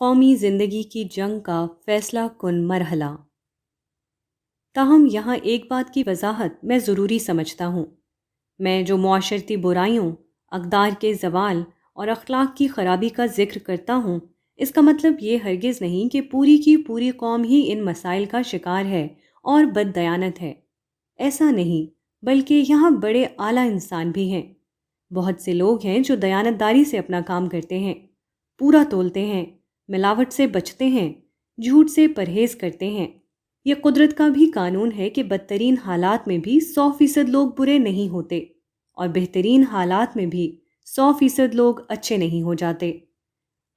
قومی زندگی کی جنگ کا فیصلہ کن مرحلہ۔ تاہم یہاں ایک بات کی وضاحت میں ضروری سمجھتا ہوں۔ میں جو معاشرتی برائیوں، اقدار کے زوال اور اخلاق کی خرابی کا ذکر کرتا ہوں، اس کا مطلب یہ ہرگز نہیں کہ پوری کی پوری قوم ہی ان مسائل کا شکار ہے اور بد دیانت ہے۔ ایسا نہیں، بلکہ یہاں بڑے اعلیٰ انسان بھی ہیں۔ بہت سے لوگ ہیں جو دیانت داری سے اپنا کام کرتے ہیں، پورا تولتے ہیں، ملاوٹ سے بچتے ہیں، جھوٹ سے پرہیز کرتے ہیں۔ یہ قدرت کا بھی قانون ہے کہ بدترین حالات میں بھی 100% لوگ برے نہیں ہوتے اور بہترین حالات میں بھی 100% لوگ اچھے نہیں ہو جاتے۔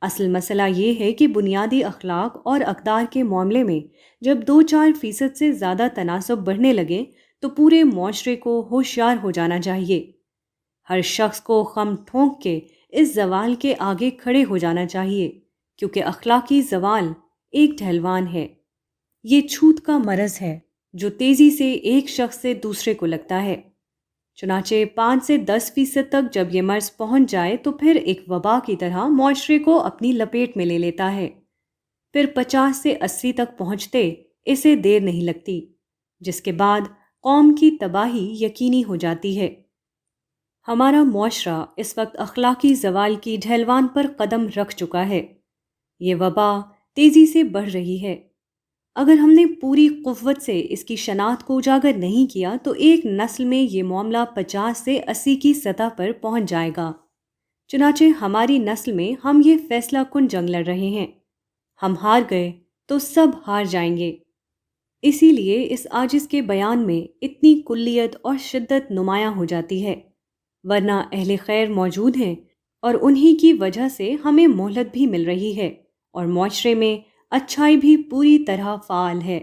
اصل مسئلہ یہ ہے کہ بنیادی اخلاق اور اقدار کے معاملے میں جب 2-4% سے زیادہ تناسب بڑھنے لگے تو پورے معاشرے کو ہوشیار ہو جانا چاہیے۔ ہر شخص کو خم ٹھونک کے اس زوال کے آگے کھڑے ہو جانا چاہیے، کیونکہ اخلاقی زوال ایک ڈھلوان ہے۔ یہ چھوت کا مرض ہے جو تیزی سے ایک شخص سے دوسرے کو لگتا ہے۔ چنانچہ 5 سے 10% تک جب یہ مرض پہنچ جائے تو پھر ایک وبا کی طرح معاشرے کو اپنی لپیٹ میں لے لیتا ہے۔ پھر 50 سے 80 تک پہنچتے اسے دیر نہیں لگتی، جس کے بعد قوم کی تباہی یقینی ہو جاتی ہے۔ ہمارا معاشرہ اس وقت اخلاقی زوال کی ڈھلوان پر قدم رکھ چکا ہے۔ یہ وبا تیزی سے بڑھ رہی ہے۔ اگر ہم نے پوری قوت سے اس کی شناخت کو اجاگر نہیں کیا تو ایک نسل میں یہ معاملہ 50 سے 80 کی سطح پر پہنچ جائے گا۔ چنانچہ ہماری نسل میں ہم یہ فیصلہ کن جنگ لڑ رہے ہیں۔ ہم ہار گئے تو سب ہار جائیں گے۔ اسی لیے اس عاجز کے بیان میں اتنی کلیت اور شدت نمایاں ہو جاتی ہے، ورنہ اہل خیر موجود ہیں اور انہی کی وجہ سے ہمیں مہلت بھی مل رہی ہے اور معاشرے میں اچھائی بھی پوری طرح فعال ہے۔